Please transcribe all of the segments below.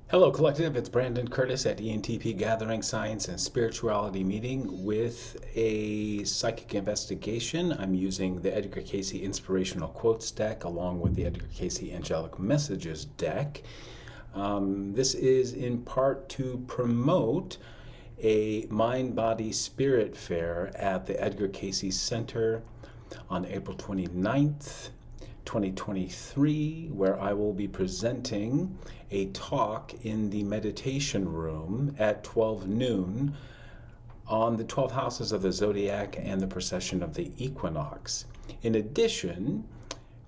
Hello, Collective. It's Brandon Curtis at Entpgathering Science and Spirituality meeting with a psychic investigation. I'm using the Edgar Cayce Inspirational Quotes deck along with the Edgar Cayce Angelic Messages deck. This is in part to promote a Mind, Body, Spirit fair at the Edgar Cayce Center on April 29th. 2023, where I will be presenting a talk in the meditation room at 12 noon on the 12 houses of the zodiac and the precession of the equinox. In addition,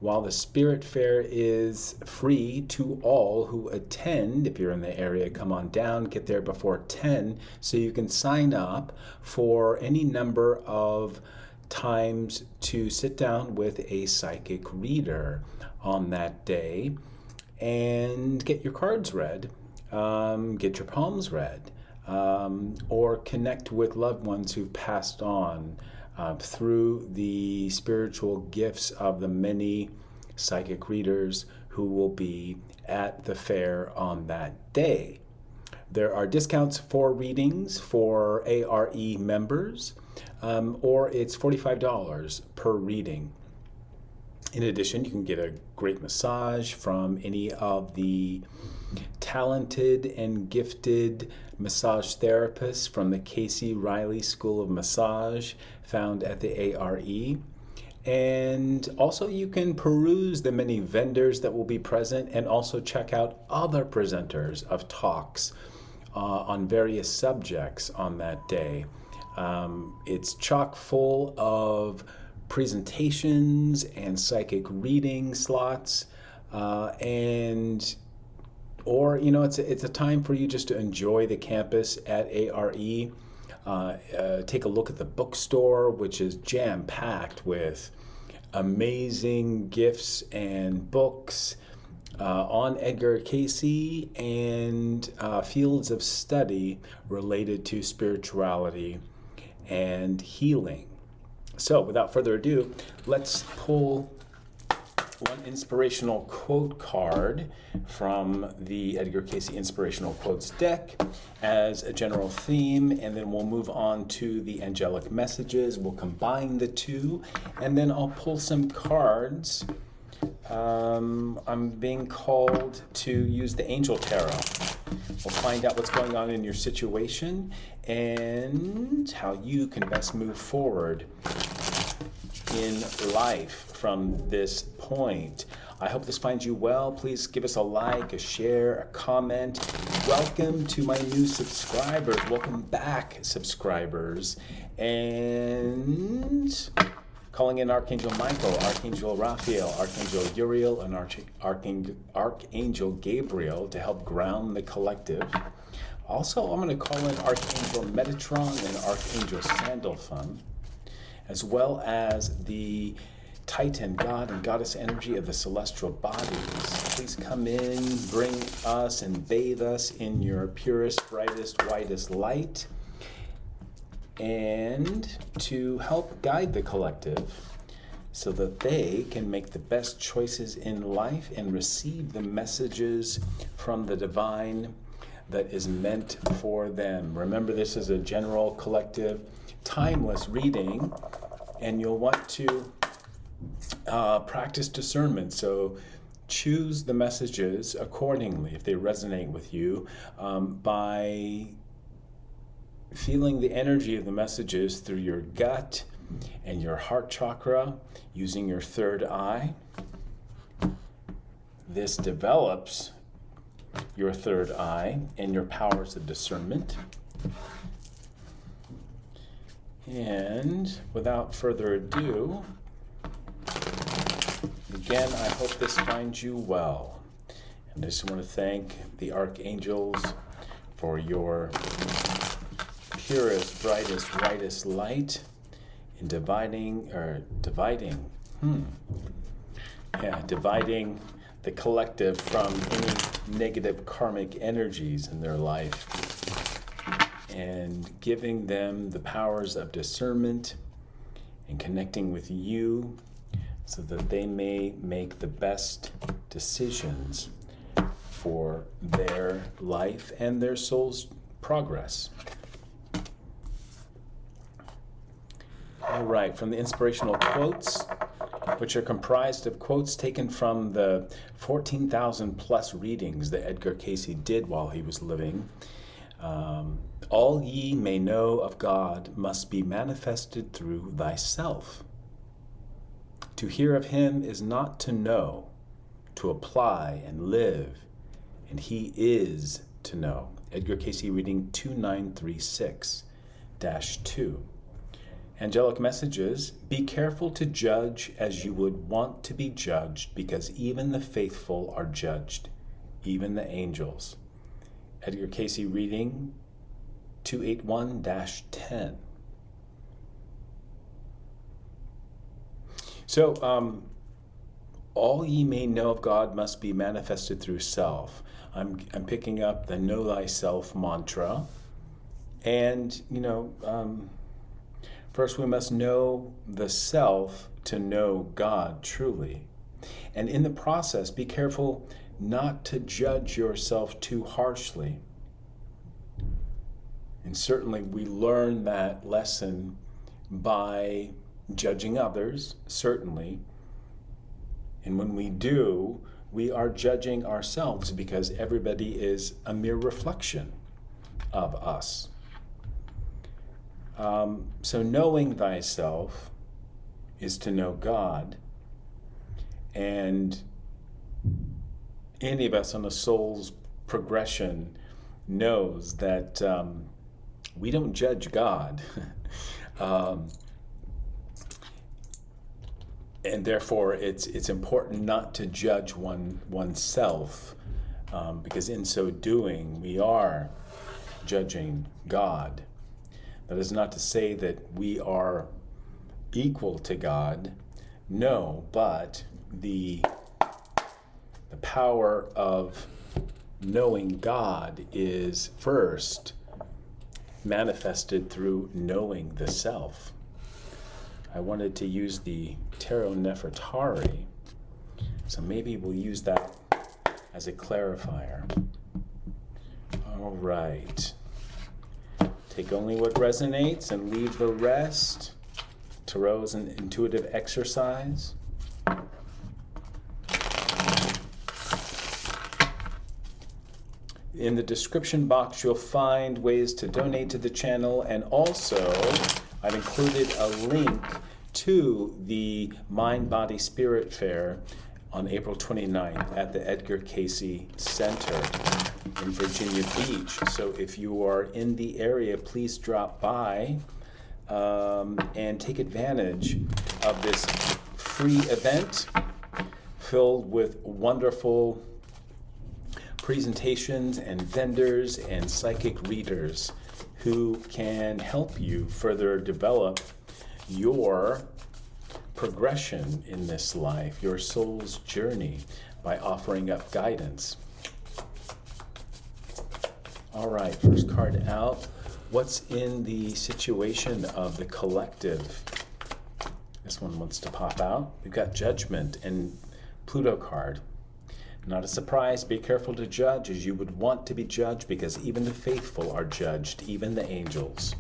while the Spirit Fair is free to all who attend, if you're in the area, come on down, get there before 10 so you can sign up for any number of times to sit down with a psychic reader on that day and get your cards read, get your palms read, or connect with loved ones who've passed on through the spiritual gifts of the many psychic readers who will be at the fair on that day. There are discounts for readings for ARE members, or it's $45 per reading. In addition, you can get a great massage from any of the talented and gifted massage therapists from the Casey Riley School of Massage found at the ARE. And also you can peruse the many vendors that will be present and also check out other presenters of talks on various subjects on that day. It's chock full of presentations and psychic reading slots, or it's a time for you just to enjoy the campus at ARE. Take a look at the bookstore, which is jam-packed with amazing gifts and books on Edgar Cayce and fields of study related to spirituality and healing. So without further ado, let's pull one inspirational quote card from the Edgar Cayce Inspirational Quotes deck as a general theme, and then we'll move on to the angelic messages. We'll combine the two, and then I'll pull some cards. I'm being called to use the Angel Tarot. We'll find out what's going on in your situation and how you can best move forward in life from this point. I hope this finds you well. Please give us a like, a share, a comment. Welcome to my new subscribers. Welcome back, subscribers. And calling in Archangel Michael, Archangel Raphael, Archangel Uriel, and Archangel Gabriel to help ground the collective. Also, I'm going to call in Archangel Metatron and Archangel Sandalphon, as well as the Titan, God and Goddess energy of the celestial bodies. Please come in, bring us and bathe us in your purest, brightest, whitest light, and to help guide the collective so that they can make the best choices in life and receive the messages from the divine that is meant for them. Remember, this is a general, collective, timeless reading, and you'll want to practice discernment. So choose the messages accordingly if they resonate with you by feeling the energy of the messages through your gut and your heart chakra using your third eye. This develops your third eye and your powers of discernment. And without further ado, again, I hope this finds you well. And I just want to thank the archangels for your purest, brightest, whitest light in dividing the collective from any negative karmic energies in their life, and giving them the powers of discernment and connecting with you so that they may make the best decisions for their life and their soul's progress. All right, from the inspirational quotes, which are comprised of quotes taken from the 14,000 plus readings that Edgar Cayce did while he was living. All ye may know of God must be manifested through thyself. To hear of him is not to know, to apply and live, and he is to know. Edgar Cayce reading 2936-2. Angelic messages, be careful to judge as you would want to be judged, because even the faithful are judged, even the angels. Edgar Cayce reading 281-10. So, all ye may know of God must be manifested through self. I'm picking up the know thyself mantra. And, first we must know the self to know God truly. And in the process, be careful not to judge yourself too harshly. And certainly we learn that lesson by judging others, certainly. And when we do, we are judging ourselves because everybody is a mere reflection of us. So knowing thyself is to know God. And any of us on a soul's progression knows that we don't judge God. And therefore, it's important not to judge oneself, because in so doing, we are judging God. That is not to say that we are equal to God, no, but the power of knowing God is first manifested through knowing the self. I wanted to use the Tarot Nefertari, so maybe we'll use that as a clarifier. All right. Take only what resonates and leave the rest. Tarot is an intuitive exercise. In the description box, you'll find ways to donate to the channel, and also I've included a link to the Mind, Body, Spirit Fair on April 29th at the Edgar Cayce Center in Virginia Beach. So if you are in the area, please drop by and take advantage of this free event filled with wonderful presentations and vendors and psychic readers who can help you further develop your progression in this life, your soul's journey, by offering up guidance. All right, first card out. What's in the situation of the collective? This one wants to pop out. We've got Judgment and Pluto card. Not a surprise, be careful to judge as you would want to be judged, because even the faithful are judged, even the angels.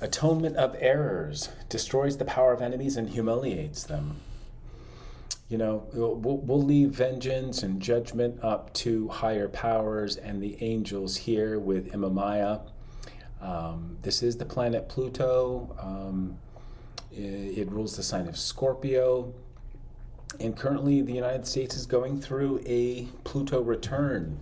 Atonement of errors destroys the power of enemies and humiliates them. We'll leave vengeance and judgment up to higher powers and the angels here with Imamaya. This is the planet Pluto. It rules the sign of Scorpio. And currently the United States is going through a Pluto return.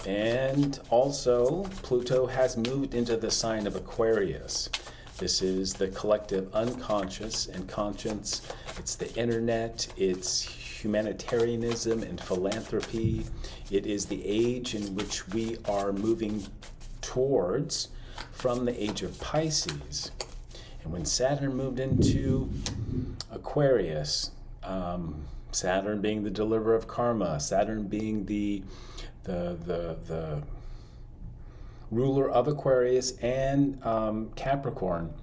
And also Pluto has moved into the sign of Aquarius. This is the collective unconscious and conscience. It's the internet, it's humanitarianism and philanthropy. It is the age in which we are moving towards from the age of Pisces. And when Saturn moved into Aquarius, Saturn being the deliverer of karma, Saturn being the ruler of Aquarius and Capricorn,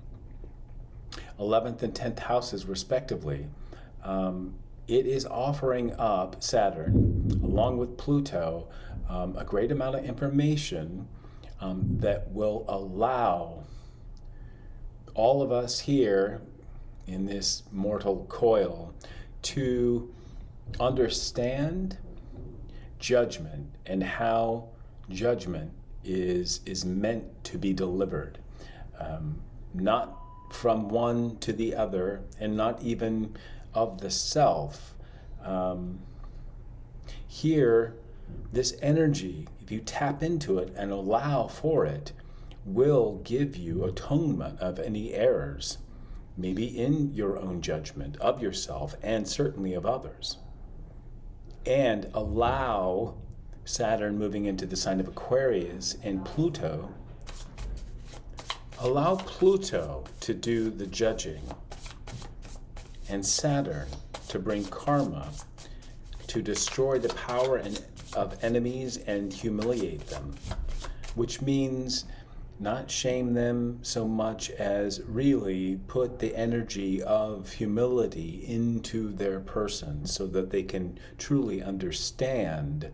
11th and 10th houses respectively, it is offering up Saturn, along with Pluto, a great amount of information that will allow all of us here in this mortal coil to understand judgment and how judgment is meant to be delivered, not from one to the other, and not even of the self. Here, this energy, if you tap into it and allow for it, will give you atonement of any errors, maybe in your own judgment of yourself and certainly of others. And allow Saturn moving into the sign of Aquarius and Pluto, allow Pluto to do the judging and Saturn to bring karma, to destroy the power of enemies and humiliate them, which means not shame them so much as really put the energy of humility into their person so that they can truly understand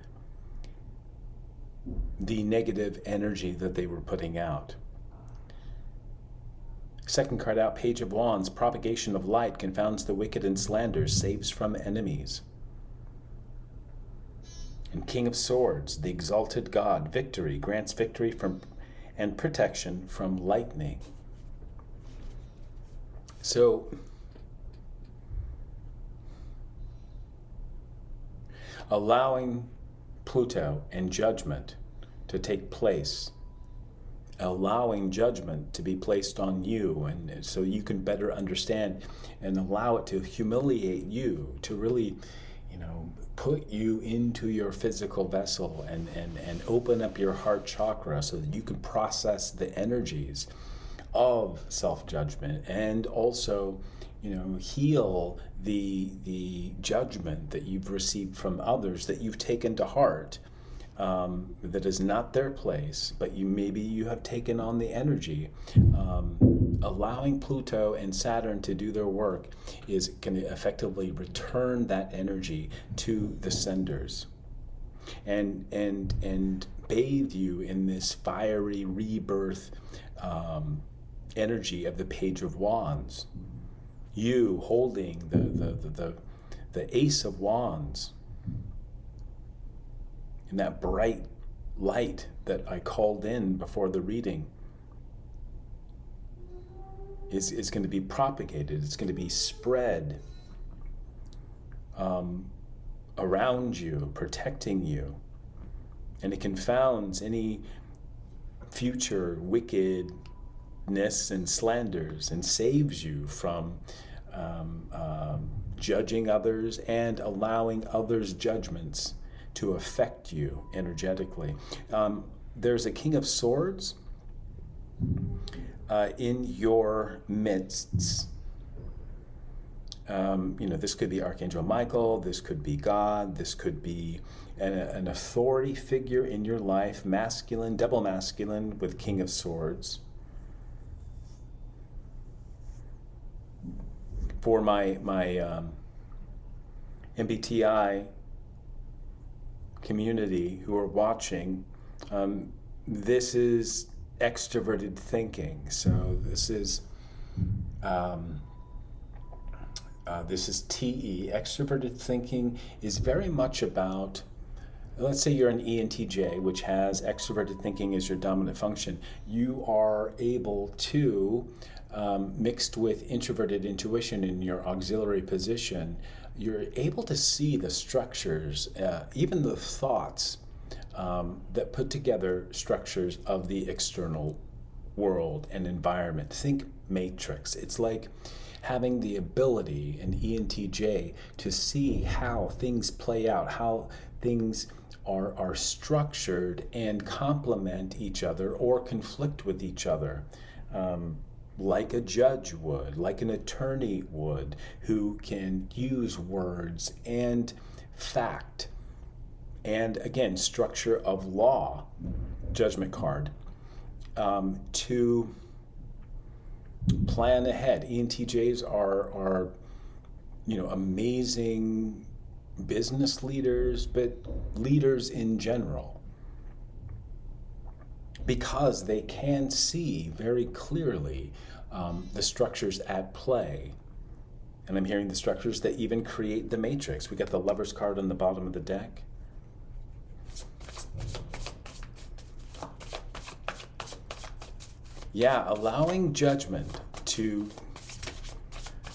the negative energy that they were putting out. Second card out, Page of Wands, propagation of light confounds the wicked and slanders, saves from enemies. And King of Swords, the exalted God, victory, grants victory from and protection from lightning. So, allowing Pluto and judgment to take place, allowing judgment to be placed on you, and so you can better understand and allow it to humiliate you, to really, put you into your physical vessel and open up your heart chakra so that you can process the energies of self-judgment and also, heal the judgment that you've received from others that you've taken to heart, that is not their place, but maybe you have taken on the energy. Allowing Pluto and Saturn to do their work is going to effectively return that energy to the senders and bathe you in this fiery rebirth energy of the Page of Wands. You holding the Ace of Wands and that bright light that I called in before the reading is going to be propagated. It's going to be spread around you, protecting you. And it confounds any future wickedness and slanders and saves you from judging others and allowing others' judgments to affect you energetically. There's a King of Swords in your midst. This could be Archangel Michael, this could be God, this could be an authority figure in your life, masculine, double masculine with King of Swords. For my MBTI community who are watching, this is extroverted thinking. So this is TE. Extroverted thinking is very much about, let's say you're an ENTJ, which has extroverted thinking as your dominant function. You are able to, mixed with introverted intuition in your auxiliary position, you're able to see the structures, even the thoughts that put together structures of the external world and environment. Think matrix. It's like having the ability, an ENTJ, to see how things play out, how things are structured and complement each other or conflict with each other. Like a judge would, like an attorney would, who can use words and fact and, again, structure of law, judgment card, to plan ahead. ENTJs are amazing business leaders, but leaders in general, because they can see very clearly the structures at play. And I'm hearing the structures that even create the matrix. We got the Lover's card on the bottom of the deck. Yeah, allowing judgment to,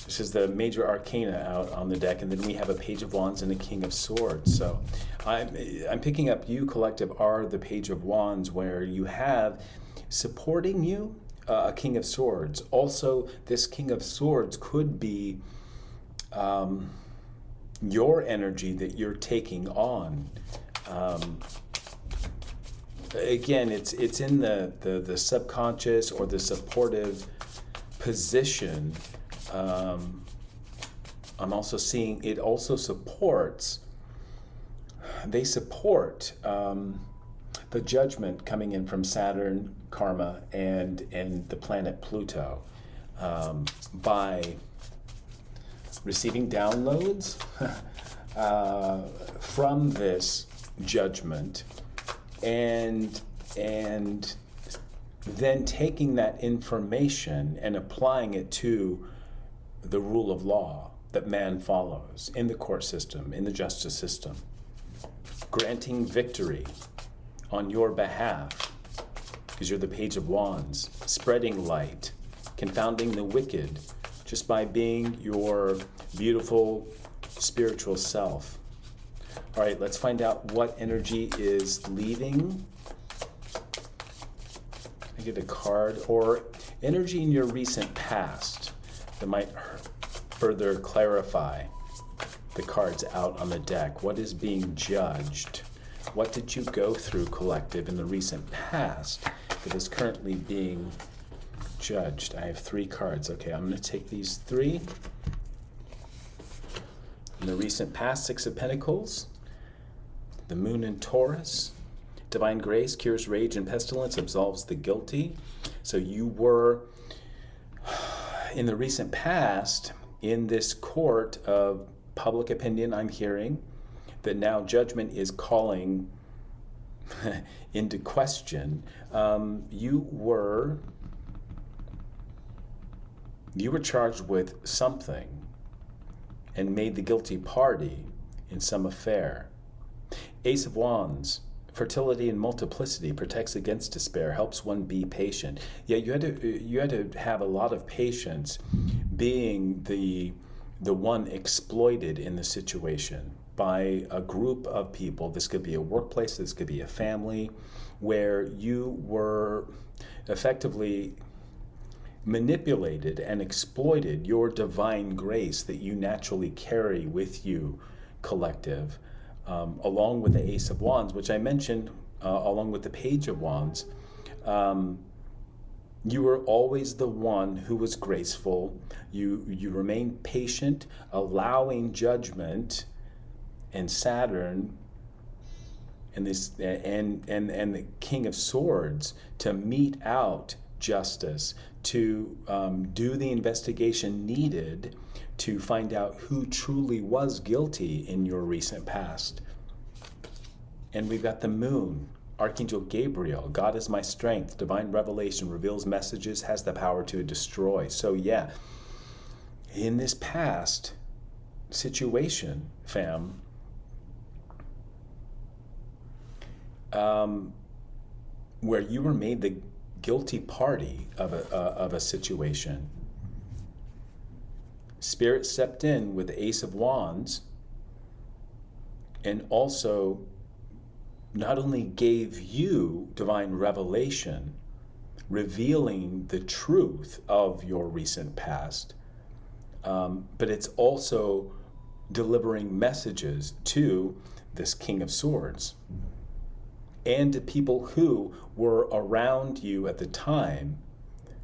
this is the major arcana out on the deck, and then we have a Page of Wands and a King of Swords. So I'm picking up, you collective are the Page of Wands, where you have supporting you a King of Swords. Also, this King of Swords could be your energy that you're taking on. Again, it's in the subconscious or the supportive position. I'm also seeing it also supports, they support the judgment coming in from Saturn, karma, and the planet Pluto by receiving downloads from this judgment, and then taking that information and applying it to the rule of law that man follows in the court system, in the justice system, granting victory on your behalf, because you're the Page of Wands, spreading light, confounding the wicked, just by being your beautiful spiritual self. All right, let's find out what energy is leaving. I get a card, or energy in your recent past that might further clarify the cards out on the deck. What is being judged? What did you go through, collective, in the recent past that is currently being judged? I have 3 cards. Okay, I'm going to take these 3. In the recent past, 6 of Pentacles, the Moon in Taurus. Divine grace cures rage and pestilence, absolves the guilty. So you were, in the recent past, in this court of public opinion, I'm hearing that now judgment is calling into question. You were charged with something and made the guilty party in some affair. Ace of Wands, fertility and multiplicity, protects against despair, helps one be patient. Yeah, you had to have a lot of patience being the one exploited in the situation by a group of people. This could be a workplace, this could be a family, where you were effectively manipulated and exploited your divine grace that you naturally carry with you, collective, along with the Ace of Wands, which I mentioned, along with the Page of Wands. You were always the one who was graceful. You remained patient, allowing judgment and Saturn and the King of Swords to mete out justice, to do the investigation needed to find out who truly was guilty in your recent past. And we've got the Moon, Archangel Gabriel, God is my strength, divine revelation, reveals messages, has the power to destroy. So yeah, in this past situation, fam, where you were made the guilty party of a situation, Spirit stepped in with the Ace of Wands and also not only gave you divine revelation, revealing the truth of your recent past, but it's also delivering messages to this King of Swords and to people who were around you at the time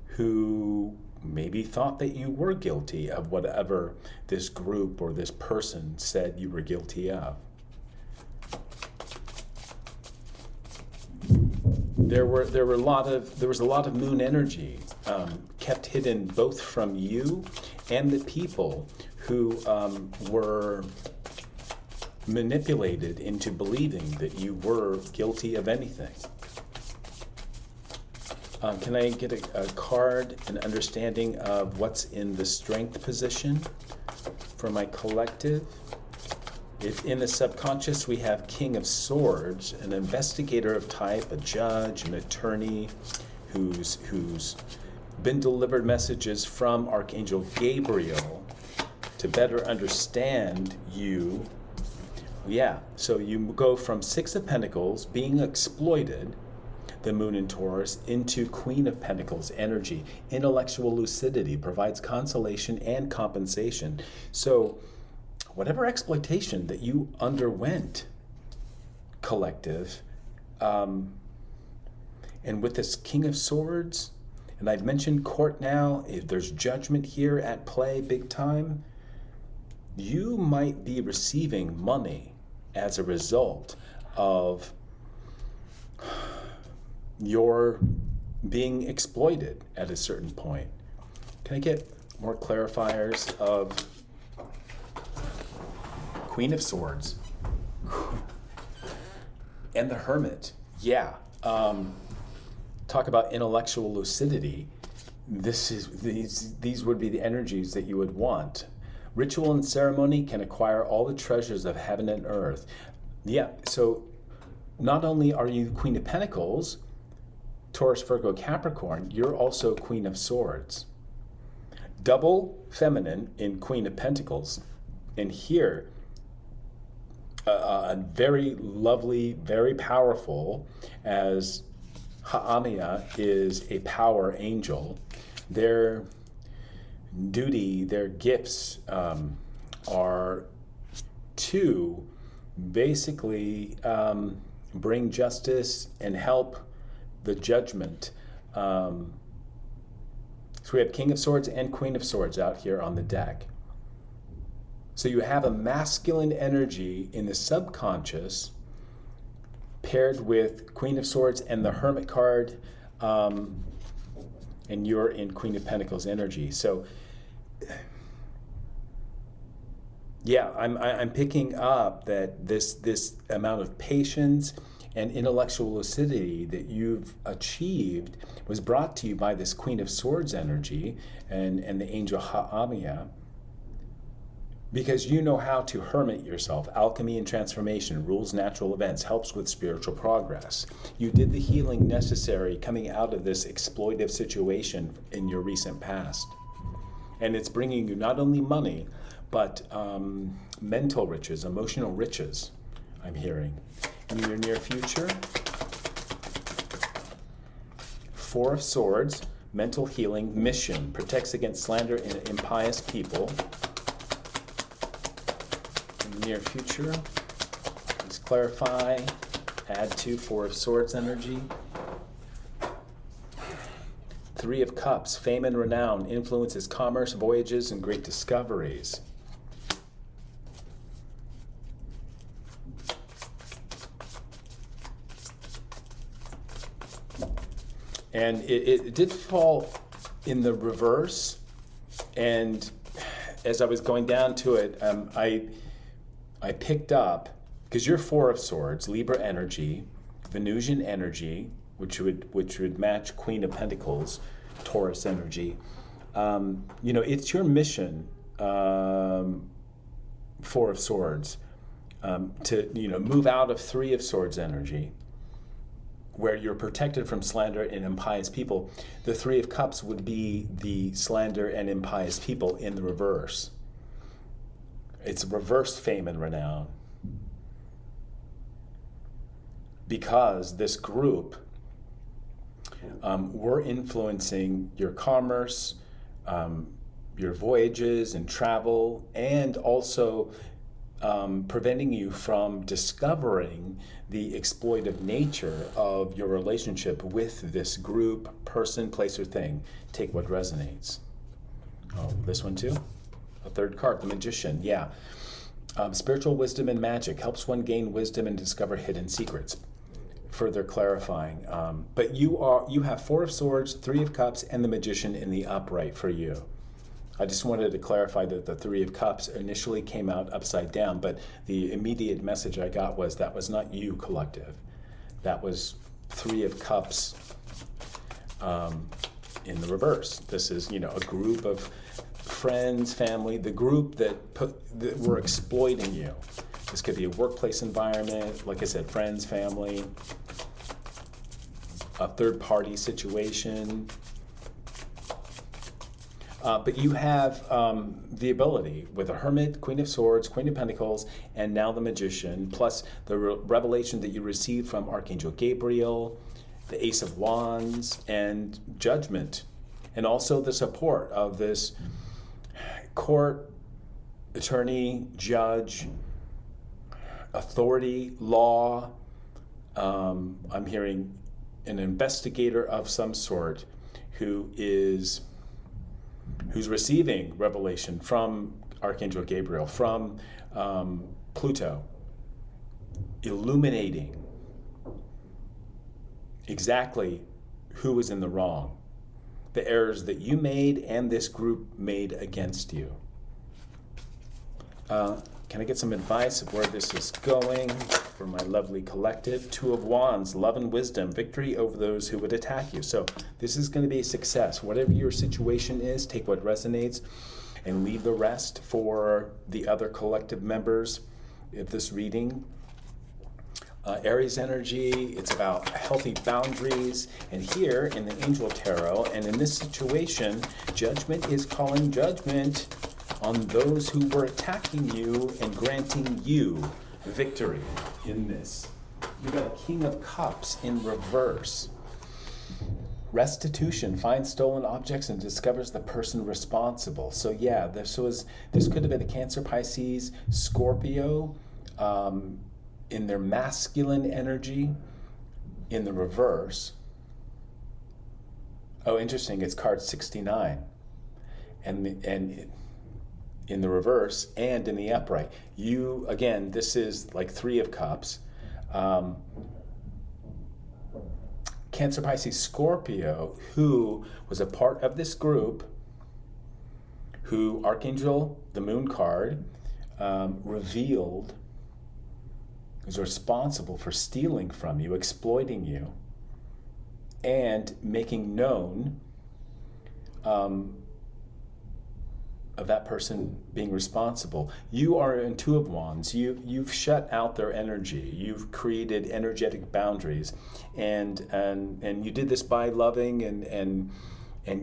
who maybe thought that you were guilty of whatever this group or this person said you were guilty of. There was a lot of Moon energy kept hidden both from you and the people who were manipulated into believing that you were guilty of anything. Can I get a card, an understanding of what's in the strength position for my collective? If in the subconscious we have King of Swords, an investigator of type, a judge, an attorney who's been delivered messages from Archangel Gabriel to better understand you. Yeah, so you go from Six of Pentacles, being exploited, the Moon in Taurus, into Queen of Pentacles energy. Intellectual lucidity provides consolation and compensation. So whatever exploitation that you underwent, collective, and with this King of Swords, and I've mentioned court now, if there's judgment here at play big time, you might be receiving money as a result of you're being exploited at a certain point. Can I get more clarifiers of Queen of Swords and the Hermit? Yeah. Talk about intellectual lucidity. These would be the energies that you would want. Ritual and ceremony can acquire all the treasures of heaven and earth. Yeah, so not only are you Queen of Pentacles, Taurus, Virgo, Capricorn, you're also Queen of Swords. Double feminine in Queen of Pentacles. And here, a very lovely, very powerful, as Ha'amia is a power angel. Their duty, their gifts are to basically bring justice and help the judgment. So we have King of Swords and Queen of Swords out here on the deck. So you have a masculine energy in the subconscious paired with Queen of Swords and the Hermit card, and you're in Queen of Pentacles energy. So yeah, I'm picking up that this amount of patience and intellectual lucidity that you've achieved was brought to you by this Queen of Swords energy and the angel Ha'amia, because you know how to hermit yourself. Alchemy and transformation, rules natural events, helps with spiritual progress. You did the healing necessary coming out of this exploitive situation in your recent past. And it's bringing you not only money, but mental riches, emotional riches, I'm hearing. In your near future, Four of Swords, mental healing, mission, protects against slander and impious people. In the near future, let's clarify, add to Four of Swords energy. Three of Cups, fame and renown, influences commerce, voyages, and great discoveries. And it did fall in the reverse, and as I was going down to it, I picked up, because you're Four of Swords, Libra energy, Venusian energy, which would match Queen of Pentacles, Taurus energy. It's your mission, Four of Swords, to move out of Three of Swords energy, where you're protected from slander and impious people. The Three of Cups would be the slander and impious people in the reverse. It's reverse fame and renown. Because this group, we're influencing your commerce, your voyages and travel, and also preventing you from discovering the exploitive nature of your relationship with this group, person, place, or thing. Take what resonates. Oh, this one too? A third card, the Magician, yeah. Spiritual wisdom and magic helps one gain wisdom and discover hidden secrets. Further clarifying. But you have Four of Swords, Three of Cups, and the Magician in the upright for you. I just wanted to clarify that the Three of Cups initially came out upside down, but the immediate message I got was that was not you, collective. That was Three of Cups in the reverse. This is, a group of friends, family, the group that were exploiting you. This could be a workplace environment, like I said, friends, family, a third-party situation. But you have the ability with the Hermit, Queen of Swords, Queen of Pentacles, and now the Magician, plus the revelation that you received from Archangel Gabriel, the Ace of Wands, and Judgment. And also the support of this court, attorney, judge, authority, law. I'm hearing an investigator of some sort who's receiving revelation from Archangel Gabriel, from Pluto, illuminating exactly who was in the wrong, the errors that you made and this group made against you. Can I get some advice of where this is going for my lovely collective? Two of Wands, love and wisdom, victory over those who would attack you. So this is going to be a success. Whatever your situation is, take what resonates and leave the rest for the other collective members of this reading. Aries energy, it's about healthy boundaries. And here in the Angel Tarot, and in this situation, Judgment is calling judgment on those who were attacking you and granting you victory in this. You got a King of Cups in reverse. Restitution, finds stolen objects and discovers the person responsible. So yeah, this could have been a Cancer, Pisces, Scorpio, in their masculine energy in the reverse. Oh, interesting, it's card 69. And in the reverse and in the upright. You, again, this is like Three of Cups. Cancer, Pisces, Scorpio, who was a part of this group, who Archangel, the Moon card, revealed was responsible for stealing from you, exploiting you, and making known of that person being responsible. You are in Two of Wands. You've shut out their energy. You've created energetic boundaries, and you did this by loving and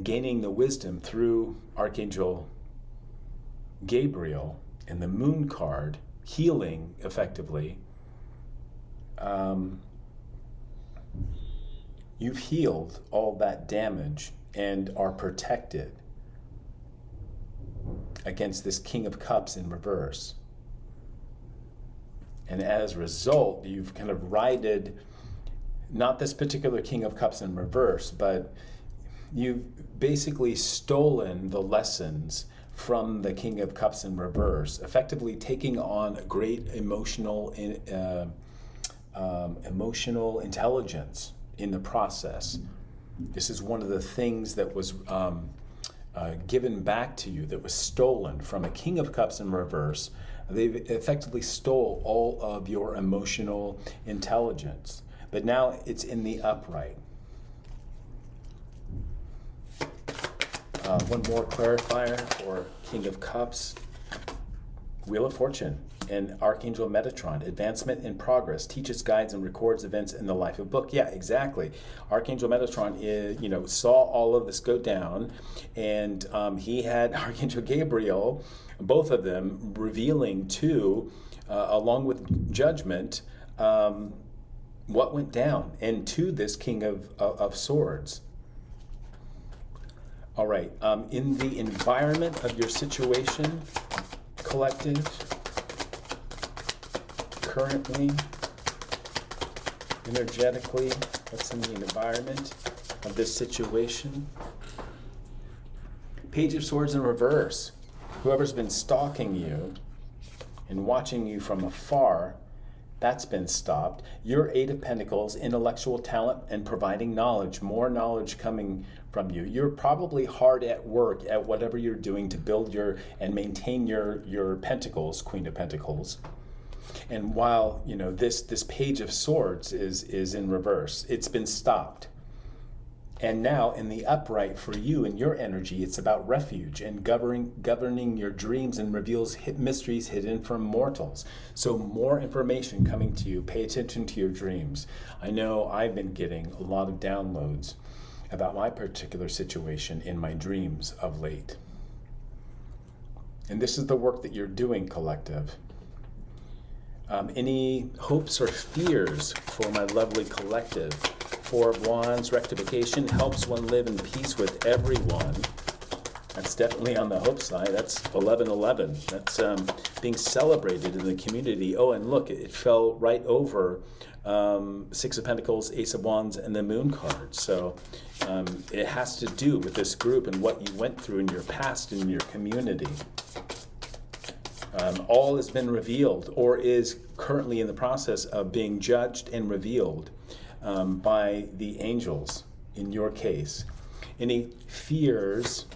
gaining the wisdom through Archangel Gabriel and the Moon card, healing effectively. You've healed all that damage and are protected against this King of Cups in reverse. And as a result, you've kind of righted not this particular King of Cups in reverse, but you've basically stolen the lessons from the King of Cups in reverse, effectively taking on a great emotional intelligence in the process. This is one of the things that was given back to you, that was stolen from a King of Cups in reverse. They effectively stole all of your emotional intelligence, but now it's in the upright. One more clarifier for King of Cups, Wheel of Fortune, and Archangel Metatron, advancement in progress, teaches, guides, and records events in the life of book. Yeah, exactly. Archangel Metatron saw all of this go down, and he had Archangel Gabriel, both of them revealing to, along with Judgment, what went down, and to this King of Swords. All right, in the environment of your situation, collective, currently, energetically, what's in the environment of this situation? Page of Swords in reverse. Whoever's been stalking you and watching you from afar That's been stopped. Your Eight of Pentacles, intellectual talent and providing knowledge, more knowledge coming from you. You're probably hard at work at whatever you're doing to build and maintain your pentacles, Queen of Pentacles. And while, this Page of Swords is in reverse, it's been stopped. And now in the upright for you and your energy, it's about refuge and governing your dreams and reveals mysteries hidden from mortals. So more information coming to you. Pay attention to your dreams. I know I've been getting a lot of downloads about my particular situation in my dreams of late. And this is the work that you're doing, collective. Any hopes or fears for my lovely collective? Four of Wands, rectification, helps one live in peace with everyone. That's definitely on the hope side. That's 1111. That's being celebrated in the community. Oh, and look, it fell right over Six of Pentacles, Ace of Wands, and the Moon card. So it has to do with this group and what you went through in your past in your community. All has been revealed or is currently in the process of being judged and revealed by the angels in your case. Any fears,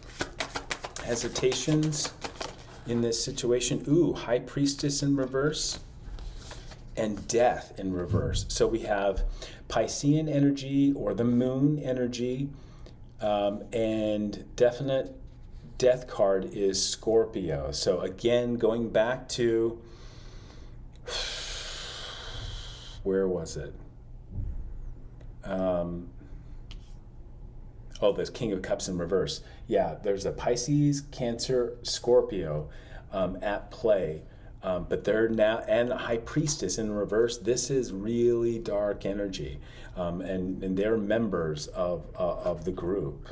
hesitations in this situation? Ooh, High Priestess in reverse and Death in reverse. So we have Piscean energy or the Moon energy, and definite Death card is Scorpio. So again, going back to, where was it? There's King of Cups in reverse. Yeah, there's a Pisces, Cancer, Scorpio at play. But they're now, and High Priestess in reverse. This is really dark energy. And they're members of the group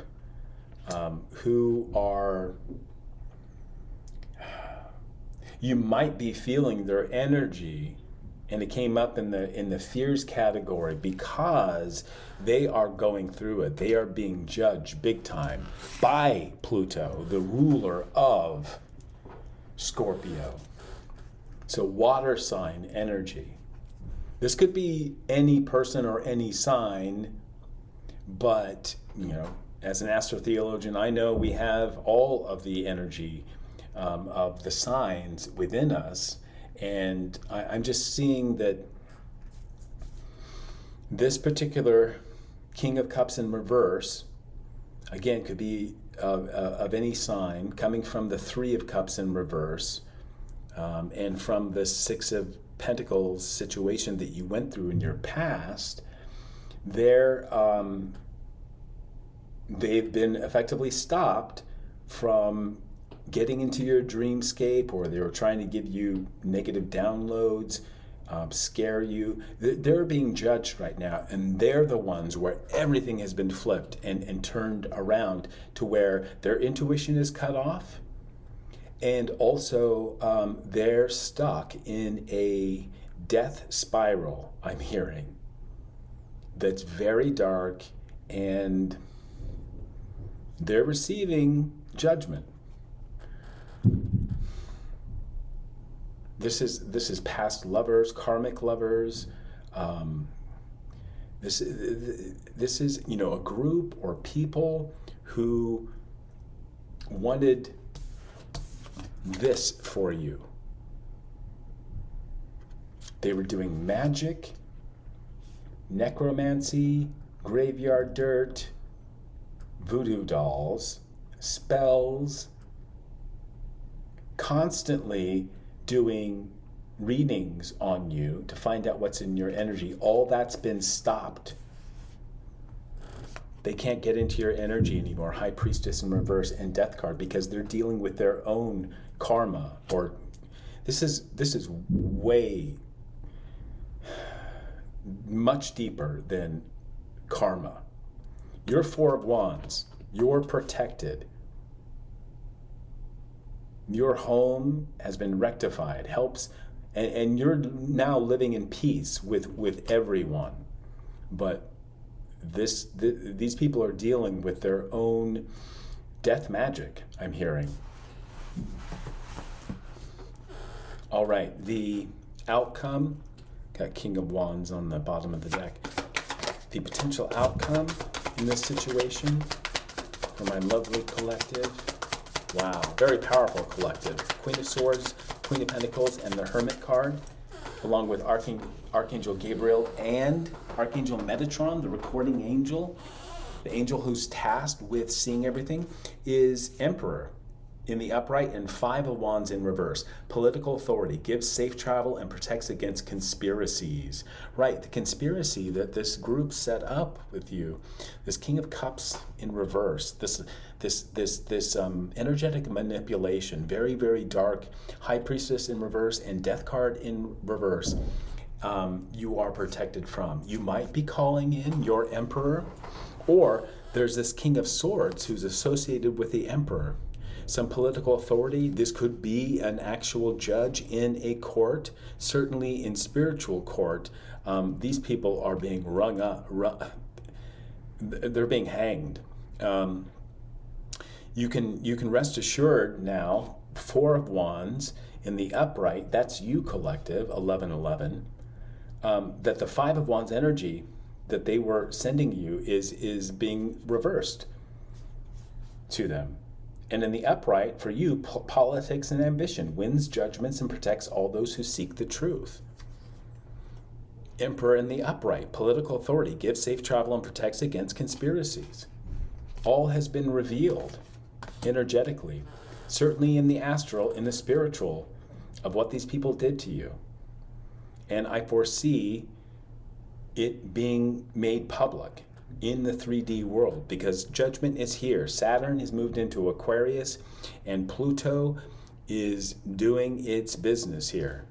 who are, you might be feeling their energy. And it came up in the fears category because they are going through it. They are being judged big time by Pluto, the ruler of Scorpio. So water sign energy. This could be any person or any sign, but as an astrotheologian, I know we have all of the energy of the signs within us. And I'm just seeing that this particular King of Cups in reverse, again, could be of any sign, coming from the Three of Cups in reverse, and from the Six of Pentacles situation that you went through in your past. They've been effectively stopped from getting into your dreamscape, or they were trying to give you negative downloads, scare you. They're being judged right now, and they're the ones where everything has been flipped and turned around to where their intuition is cut off, and also they're stuck in a death spiral, I'm hearing, that's very dark, and they're receiving judgment. This is past lovers, karmic lovers. This is a group or people who wanted this for you. They were doing magic, necromancy, graveyard dirt, voodoo dolls, spells, constantly doing readings on you to find out what's in your energy. All that's been stopped. They can't get into your energy anymore. High Priestess in reverse and Death card, because they're dealing with their own karma. Or this is way much deeper than karma. You're Four of Wands. You're protected. Your home has been rectified, helps, and you're now living in peace with everyone. But these people are dealing with their own death magic, I'm hearing. All right, the outcome Got King of Wands on the bottom of the deck. The potential outcome in this situation for my lovely collective. Wow, very powerful collective. Queen of Swords, Queen of Pentacles, and the Hermit card, along with Archangel Gabriel and Archangel Metatron, the recording angel. The angel who's tasked with seeing everything is Emperor in the upright and 5 of Wands in reverse. Political authority, gives safe travel and protects against conspiracies. Right, the conspiracy that this group set up with you, this King of Cups in reverse, this energetic manipulation, very, very dark, High Priestess in reverse and Death card in reverse, you are protected from. You might be calling in your Emperor, or there's this King of Swords who's associated with the Emperor. Some political authority. This could be an actual judge in a court, certainly in spiritual court. These people are being they're being hanged. You can rest assured now, 4 of Wands in the upright, that's you collective, 1111, that the 5 of Wands energy that they were sending you is being reversed to them. And in the upright, for you, politics and ambition, wins judgments and protects all those who seek the truth. Emperor in the upright, political authority, gives safe travel and protects against conspiracies. All has been revealed energetically, certainly in the astral, in the spiritual, of what these people did to you. And I foresee it being made public in the 3D world, because judgment is here. Saturn is moved into Aquarius, and Pluto is doing its business here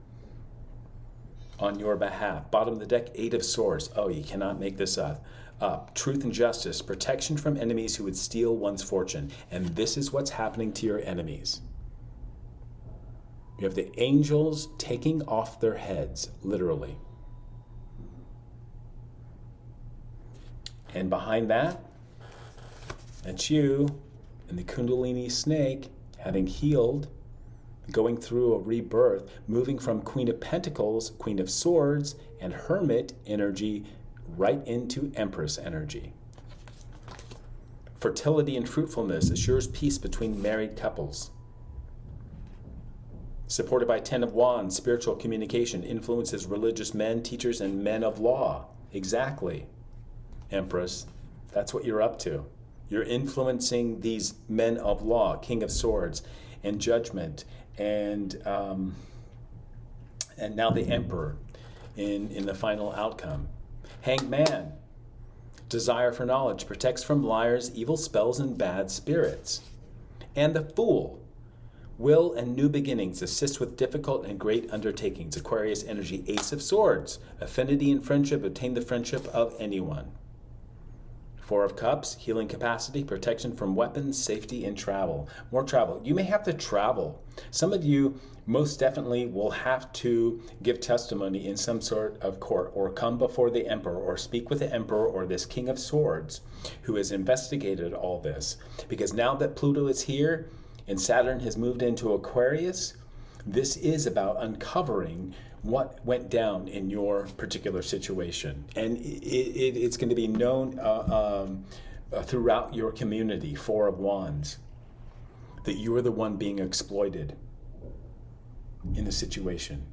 on your behalf. Bottom of the deck, 8 of Swords. Oh, you cannot make this up. Truth and justice, protection from enemies who would steal one's fortune. And this is what's happening to your enemies. You have the angels taking off their heads, literally. And behind that, that's you and the Kundalini snake having healed, going through a rebirth, moving from Queen of Pentacles, Queen of Swords, and Hermit energy right into Empress energy. Fertility and fruitfulness assures peace between married couples. Supported by 10 of Wands, spiritual communication influences religious men, teachers, and men of law. Exactly. Empress, that's what you're up to. You're influencing these men of law, King of Swords, and Judgment, and now the Emperor in the final outcome. Hanged Man, desire for knowledge, protects from liars, evil spells, and bad spirits. And the Fool, will and new beginnings, assist with difficult and great undertakings. Aquarius energy, Ace of Swords, affinity and friendship, obtain the friendship of anyone. 4 of Cups, healing capacity, protection from weapons, safety, and travel. More travel. You may have to travel. Some of you most definitely will have to give testimony in some sort of court, or come before the Emperor, or speak with the Emperor or this King of Swords who has investigated all this. Because now that Pluto is here and Saturn has moved into Aquarius, this is about uncovering what went down in your particular situation. And it's going to be known throughout your community, 4 of Wands, that you are the one being exploited in the situation.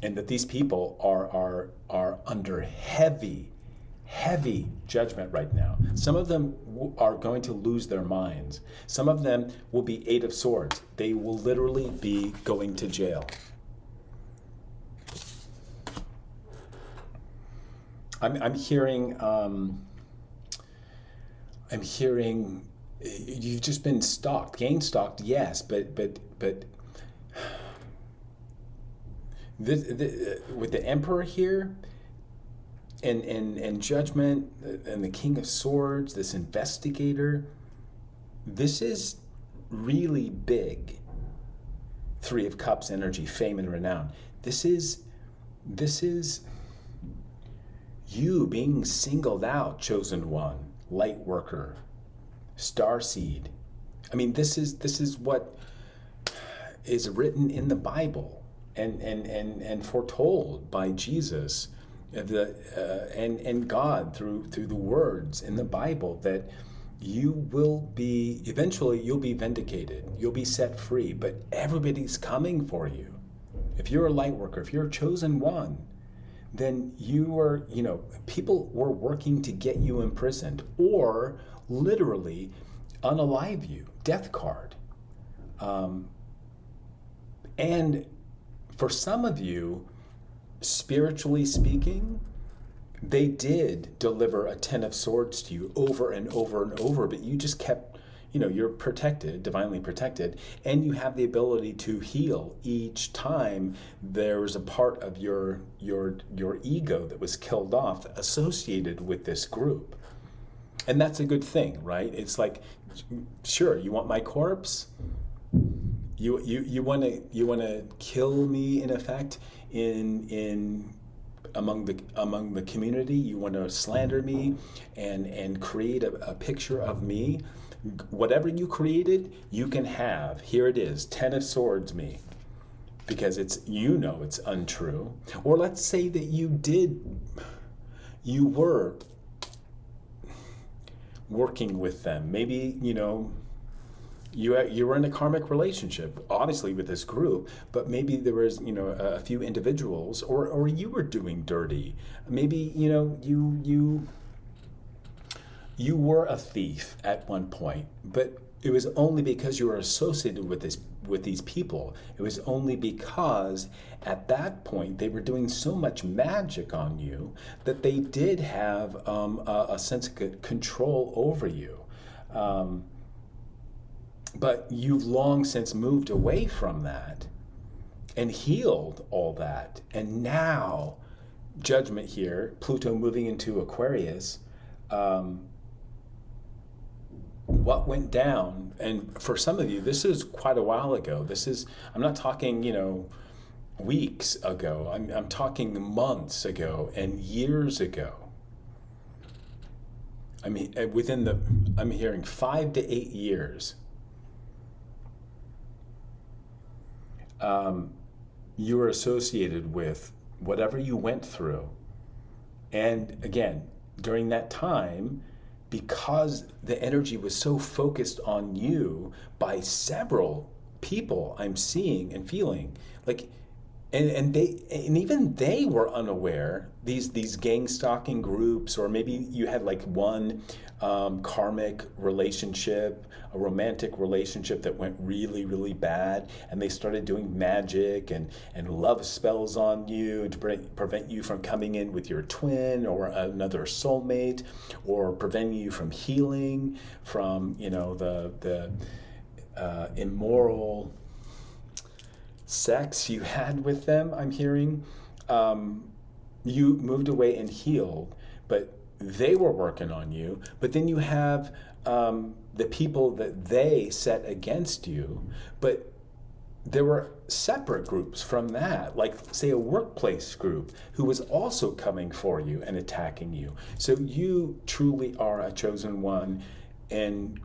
And that these people are under heavy judgment right now. Some of them are going to lose their minds. Some of them will be 8 of Swords. They will literally be going to jail. I'm hearing you've just been stalked, gang stalked, yes, but with the Emperor here and Judgment and the King of Swords, this investigator, this is really big. 3 of Cups energy, fame and renown. This is you being singled out, chosen one, Lightworker, Starseed. I mean, this is what is written in the Bible. and foretold by Jesus, and God through the words in the Bible, that eventually you'll be vindicated, you'll be set free, but everybody's coming for you. If you're a light worker, if you're a chosen one, then people were working to get you imprisoned or literally unalive you, death card. And for some of you, spiritually speaking, they did deliver a 10 of swords to you over and over and over, but you just kept, you're protected, divinely protected, and you have the ability to heal each time there's a part of your ego that was killed off associated with this group. And that's a good thing, right? It's like, sure, you want my corpse? You want to kill me, in effect, among the community. You want to slander me and create a picture of me. Whatever you created, you can have. Here it is, 10 of swords me, because it's untrue. Or let's say that you were working with them. Maybe, you were in a karmic relationship, obviously, with this group, but maybe there was, a few individuals, or you were doing dirty. Maybe, you were a thief at one point, but it was only because you were associated with these people. It was only because at that point they were doing so much magic on you that they did have a sense of control over you. But you've long since moved away from that and healed all that. And now, Judgment here, Pluto moving into Aquarius, what went down, and for some of you, this is quite a while ago. I'm not talking, weeks ago. I'm talking months ago and years ago. I mean, I'm hearing 5 to 8 years. You were associated with whatever you went through. And again, during that time, because the energy was so focused on you by several people I'm seeing and feeling, and even they were unaware, these gang stalking groups, or maybe you had one karmic relationship, a romantic relationship that went really, really bad, and they started doing magic and love spells on you to prevent you from coming in with your twin or another soulmate, or preventing you from healing from the immoral sex you had with them. I'm hearing you moved away and healed, but they were working on you. But then you have the people that they set against you, but there were separate groups from that, like say a workplace group who was also coming for you and attacking you. So you truly are a chosen one, and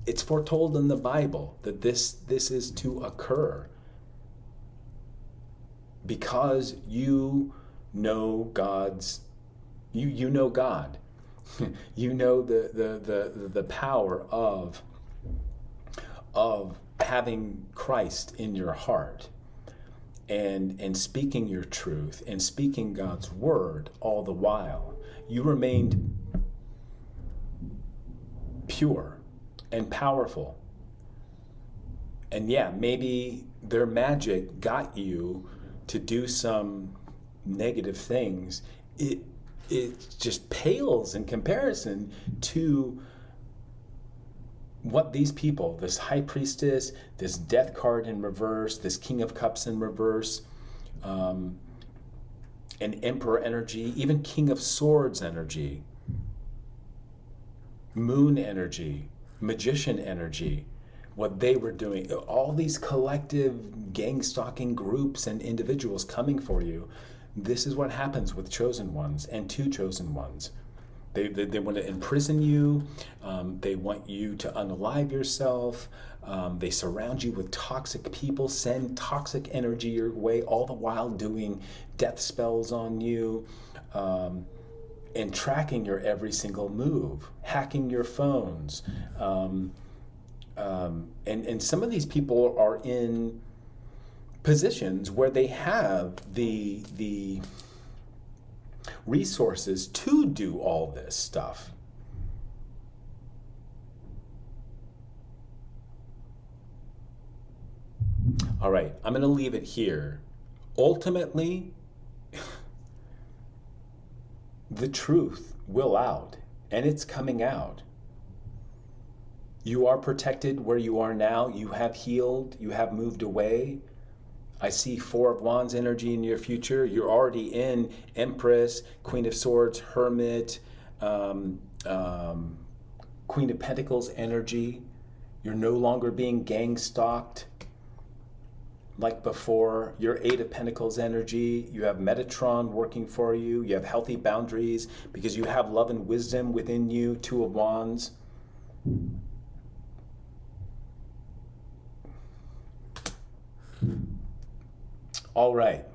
it's foretold in the Bible that this is to occur because you know God's, you know God. You know the power of having Christ in your heart and speaking your truth and speaking God's word all the while. You remained pure and powerful. And yeah, maybe their magic got you to do some negative things. It just pales in comparison to what these people, this high priestess, this death card in reverse, this king of cups in reverse, an emperor energy, even king of swords energy, moon energy, magician energy, what they were doing, all these collective gang stalking groups and individuals coming for you. This is what happens with chosen ones and two chosen ones. They want to imprison you. They want you to unalive yourself. They surround you with toxic people, send toxic energy your way, all the while doing death spells on you, and tracking your every single move, hacking your phones. And some of these people are in positions where they have the resources to do all this stuff. All right, I'm going to leave it here. Ultimately, the truth will out, and it's coming out. You are protected where you are now. You have healed. You have moved away. I see Four of Wands energy in your future. You're already in Empress, Queen of Swords, Hermit, Queen of Pentacles energy. You're no longer being gang stalked like before. You're Eight of Pentacles energy. You have Metatron working for you. You have healthy boundaries because you have love and wisdom within you. Two of Wands. All right.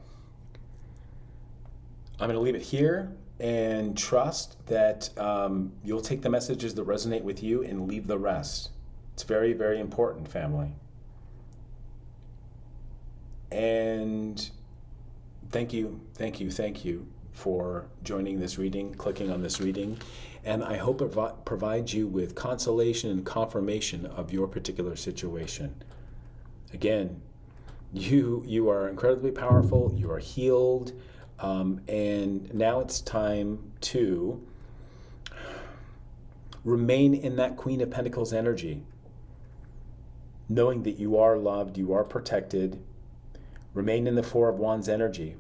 I'm going to leave it here and trust that you'll take the messages that resonate with you and leave the rest. It's very, very important, family. And thank you for joining this reading, clicking on this reading. And I hope it provides you with consolation and confirmation of your particular situation. Again, you are incredibly powerful, you are healed, and now it's time to remain in that Queen of Pentacles energy, knowing that you are loved, you are protected. Remain in the Four of Wands energy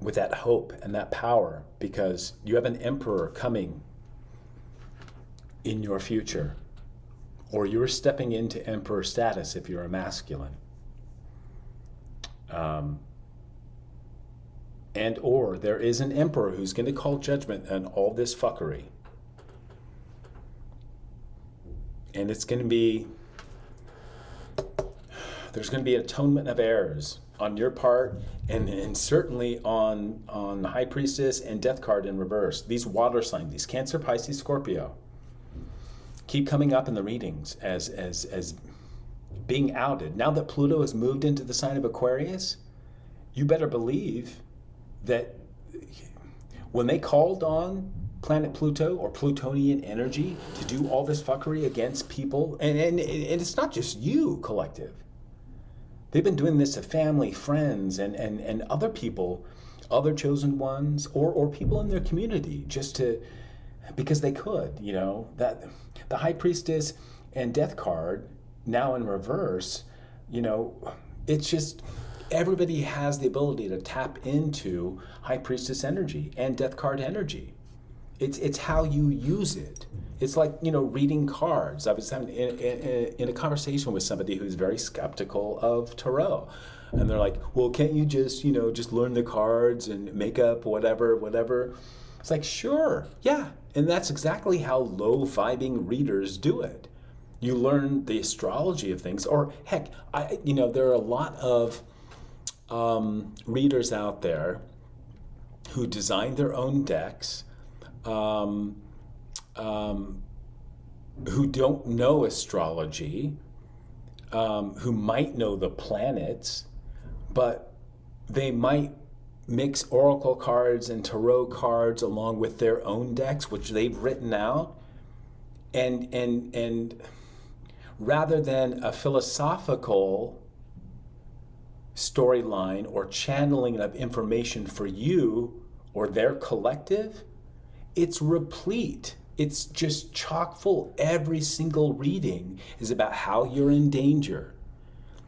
with that hope and that power, because you have an Emperor coming in your future. Or you're stepping into Emperor status if you're a masculine. And or there is an Emperor who's going to call judgment on all this fuckery. And it's going to be, there's going to be atonement of errors on your part, and certainly on the High Priestess and Death card in reverse. These water signs, these Cancer, Pisces, Scorpio, keep coming up in the readings as being outed. Now that Pluto has moved into the sign of Aquarius, you better believe that when they called on planet Pluto or Plutonian energy to do all this fuckery against people, and it's not just you, collective. They've been doing this to family, friends, and other people, other chosen ones, or people in their community, just to, because they could, you know, that the High Priestess and Death card now in reverse, you know, it's just everybody has the ability to tap into High Priestess energy and Death card energy. It's how you use it. It's like, you know, reading cards. I was having in a conversation with somebody who's very skeptical of tarot. And they're like, well, can't you just, you know, just learn the cards and make up whatever? It's like, sure, yeah. And that's exactly how low-vibing readers do it. You learn the astrology of things, or heck, there are a lot of readers out there who design their own decks, who don't know astrology, who might know the planets, but they might mix oracle cards and tarot cards along with their own decks, which they've written out, and rather than a philosophical storyline or channeling of information for you or their collective, it's replete. It's just chock full. Every single reading is about how you're in danger,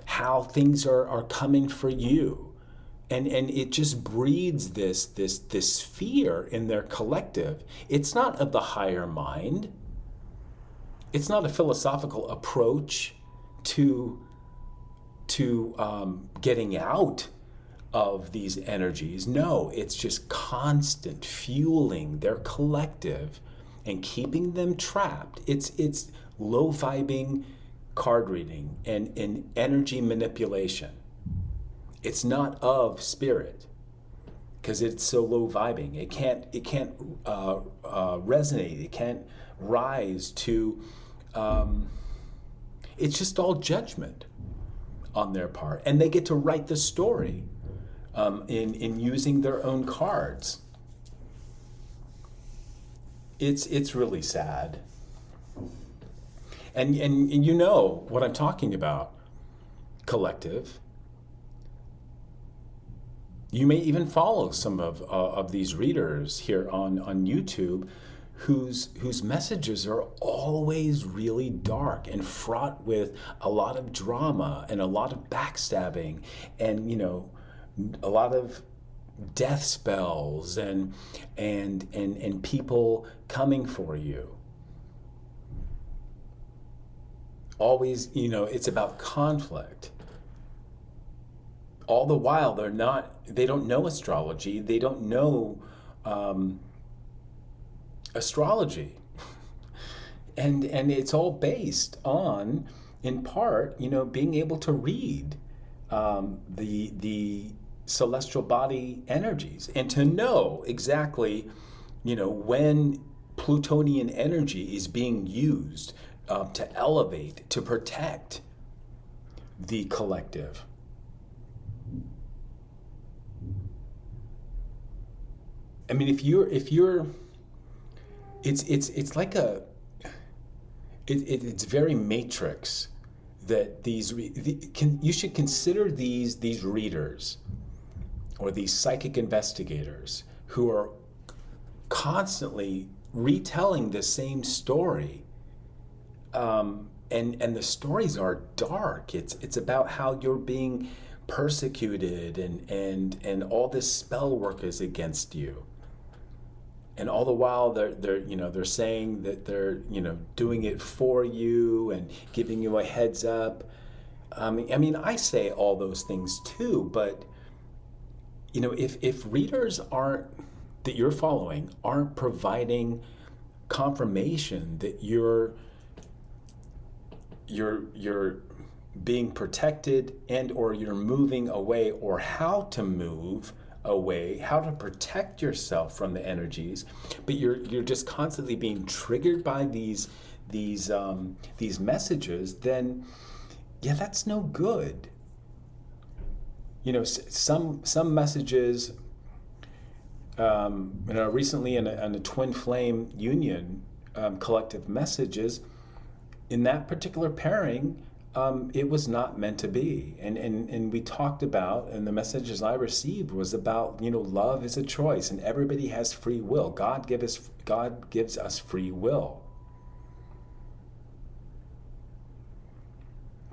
how things are coming for you. And it just breeds this fear in their collective. It's not of the higher mind. It's not a philosophical approach to getting out of these energies. No, it's just constant fueling their collective and keeping them trapped. It's low vibing card reading and energy manipulation. It's not of spirit because it's so low vibing. It can't resonate. It can't rise to. It's just all judgment on their part, and they get to write the story in using their own cards. It's really sad, and you know what I'm talking about, collective. You may even follow some of these readers here on YouTube whose messages are always really dark and fraught with a lot of drama and a lot of backstabbing and, you know, a lot of death spells and people coming for you. Always, you know, it's about conflict. All the while, they don't know astrology. They don't know astrology. And it's all based on, in part, you know, being able to read the celestial body energies and to know exactly, you know, when Plutonian energy is being used to elevate, to protect the collective. I mean, if you're, it's like it's very matrix that you should consider these readers or these psychic investigators who are constantly retelling the same story, and the stories are dark. It's about how you're being persecuted and all this spell work is against you. And all the while they're saying that they're, you know, doing it for you and giving you a heads up. I mean, I say all those things too, but you know, if readers that you're following aren't providing confirmation that you're being protected and or you're moving away, or how to move away, how to protect yourself from the energies, but you're just constantly being triggered by these messages, then yeah, that's no good. You know, some messages, you know, recently in a twin flame union, collective messages, in that particular pairing, it was not meant to be. And we talked about, and the messages I received was about, you know, love is a choice and everybody has free will. God gives us free will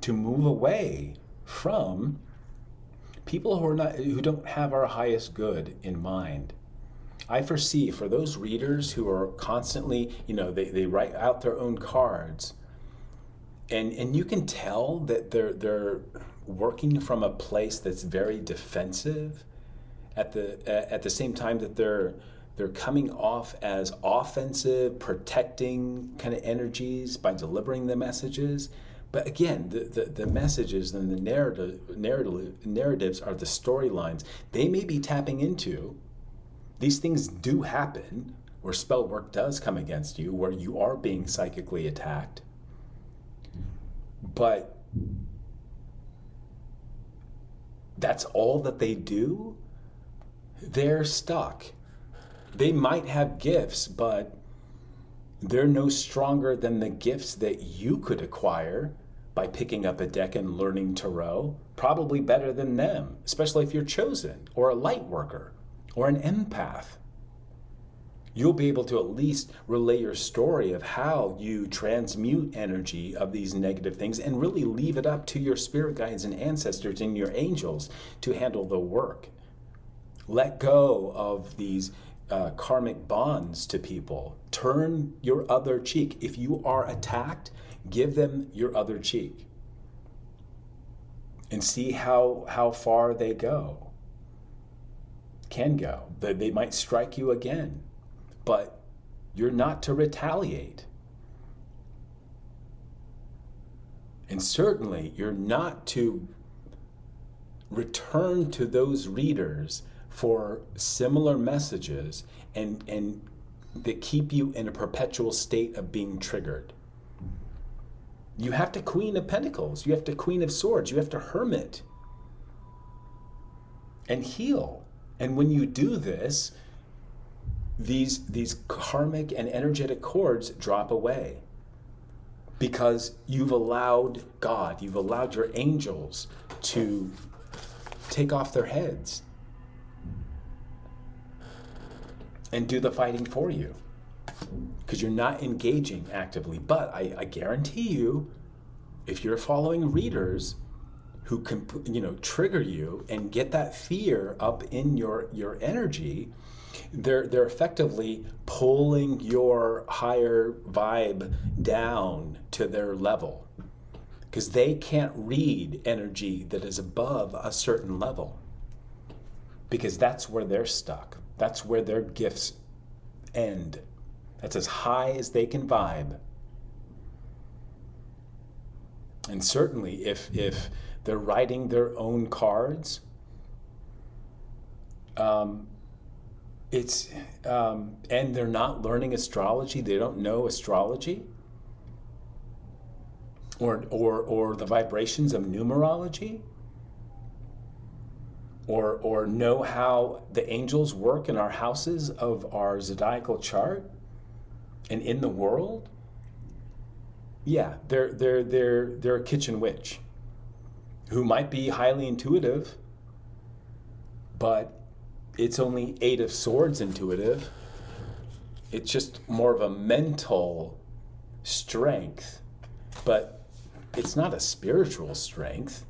to move away from people who don't have our highest good in mind. I foresee for those readers who are constantly, you know, they write out their own cards, and you can tell that they're working from a place that's very defensive, at the same time that they're coming off as offensive, protecting kind of energies by delivering the messages. But again, the messages and the narratives are the storylines. They may be tapping into. These things do happen where spell work does come against you, where you are being psychically attacked. But that's all that they do. They're stuck. They might have gifts, but they're no stronger than the gifts that you could acquire by picking up a deck and learning tarot. Probably better than them, especially if you're chosen, or a lightworker, or an empath. You'll be able to at least relay your story of how you transmute energy of these negative things and really leave it up to your spirit guides and ancestors and your angels to handle the work. Let go of these karmic bonds to people. Turn your other cheek. If you are attacked, give them your other cheek and see how far they go. can go. They might strike you again, but you're not to retaliate. And certainly you're not to return to those readers for similar messages and that keep you in a perpetual state of being triggered. You have to Queen of Pentacles, you have to Queen of Swords, you have to Hermit and heal. And when you do this, these karmic and energetic cords drop away because you've allowed God, you've allowed your angels to take off their heads and do the fighting for you, because you're not engaging actively. But I guarantee you, if you're following readers who can, trigger you and get that fear up in your energy, they're effectively pulling your higher vibe down to their level, because they can't read energy that is above a certain level, because that's where they're stuck. That's where their gifts end. That's as high as they can vibe. And certainly if they're writing their own cards, and they're not learning astrology, they don't know astrology, or the vibrations of numerology, or know how the angels work in our houses of our zodiacal chart and in the world, yeah, they're a kitchen witch who might be highly intuitive, but it's only 8 of Swords intuitive. It's just more of a mental strength, but it's not a spiritual strength.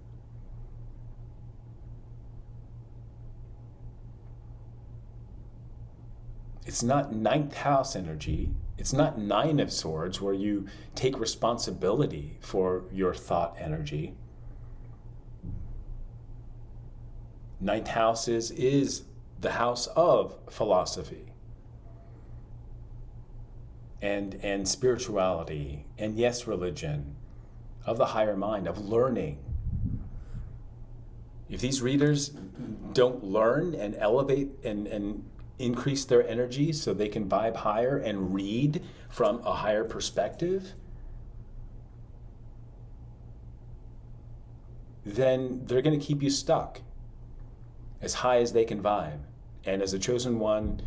It's not 9th house energy. It's not 9 of Swords where you take responsibility for your thought energy. 9th house is the house of philosophy and spirituality, and yes, religion, of the higher mind, of learning. If these readers don't learn and elevate and increase their energy so they can vibe higher and read from a higher perspective, then they're going to keep you stuck as high as they can vibe. And as a chosen one,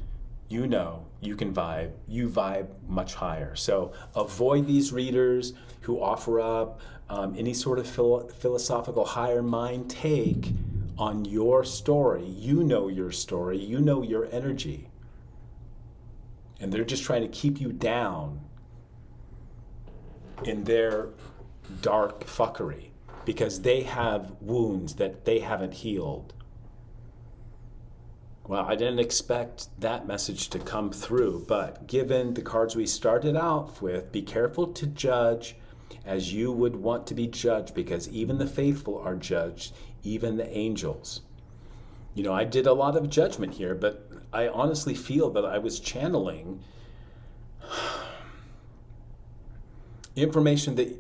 you can vibe. You vibe much higher. So avoid these readers who offer up any sort of philosophical higher mind take on your story. You know your story. You know your energy. And they're just trying to keep you down in their dark fuckery because they have wounds that they haven't healed. Well, I didn't expect that message to come through, but given the cards we started out with, be careful to judge as you would want to be judged, because even the faithful are judged, even the angels. I did a lot of judgment here, but I honestly feel that I was channeling information that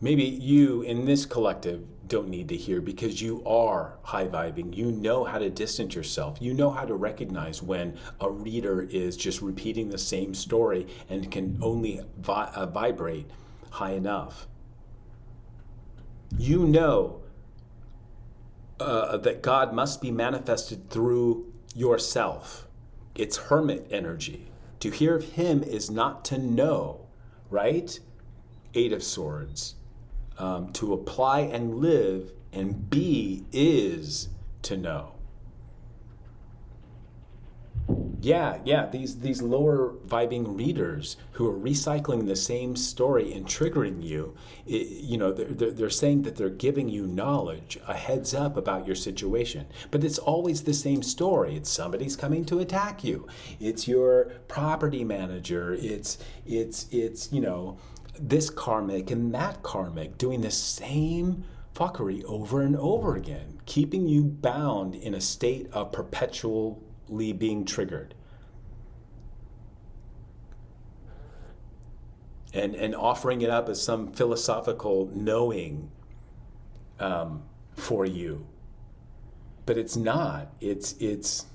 maybe you in this collective don't need to hear, because you are high vibing. You know how to distance yourself. You know how to recognize when a reader is just repeating the same story and can only vibrate high enough. You know that God must be manifested through yourself. It's hermit energy. To hear of him is not to know, right? 8 of Swords. To apply and live and be is to know. Yeah, these lower vibing readers who are recycling the same story and triggering you, they're saying that they're giving you knowledge, a heads up about your situation. But it's always the same story. It's somebody's coming to attack you. It's your property manager. It's this karmic and that karmic doing the same fuckery over and over again, keeping you bound in a state of perpetually being triggered. And offering it up as some philosophical knowing for you. But it's not. It's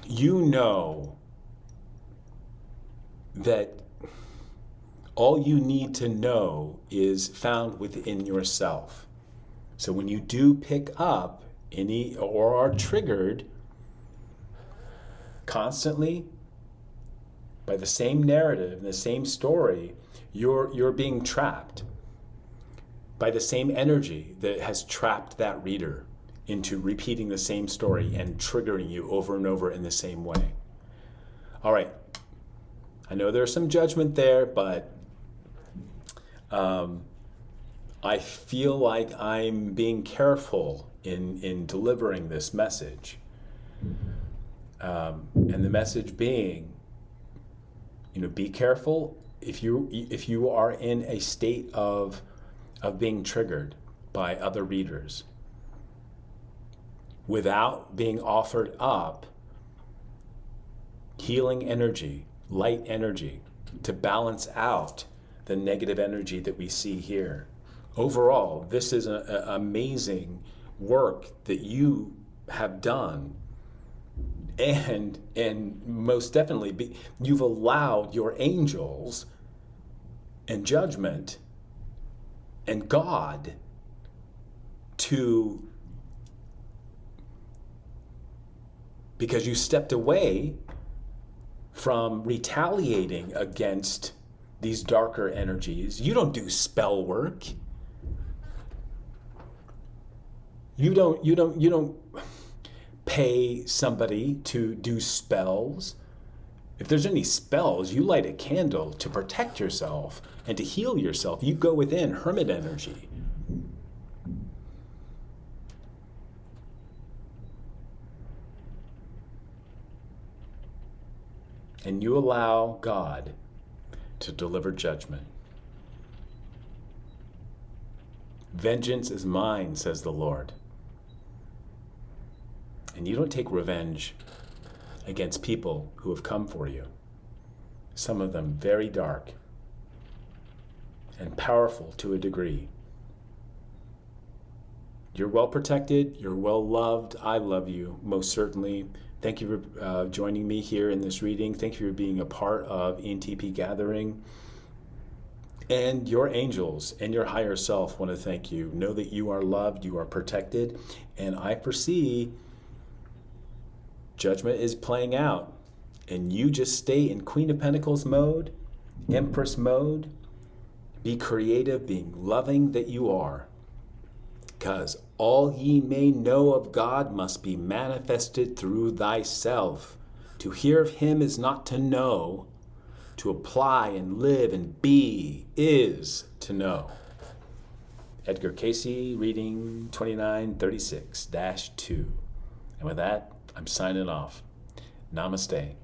you know that all you need to know is found within yourself. So when you do pick up any or are triggered constantly by the same narrative and the same story, you're being trapped by the same energy that has trapped that reader into repeating the same story and triggering you over and over in the same way. All right. I know there's some judgment there, but I feel like I'm being careful in delivering this message. And the message being, be careful if you are in a state of being triggered by other readers without being offered up healing energy, light energy, to balance out the negative energy that we see here. Overall, this is an amazing work that you have done. And most definitely, you've allowed your angels and judgment and God to, because you stepped away from retaliating against these darker energies. You don't do spell work. You don't pay somebody to do spells. If there's any spells, you light a candle to protect yourself and to heal yourself. You go within hermit energy. And you allow God to deliver judgment. Vengeance is mine, says the Lord. And you don't take revenge against people who have come for you. Some of them very dark and powerful to a degree. You're well protected. You're well loved. I love you, most certainly. Thank you for joining me here in this reading. Thank you for being a part of Entpgathering. And your angels and your higher self want to thank you. Know that you are loved, you are protected, and I foresee judgment is playing out. And you just stay in Queen of Pentacles mode, Empress mode. Be creative, being loving that you are. Because all ye may know of God must be manifested through thyself. To hear of him is not to know. To apply and live and be is to know. Edgar Cayce, reading 2936-2. And with that, I'm signing off. Namaste.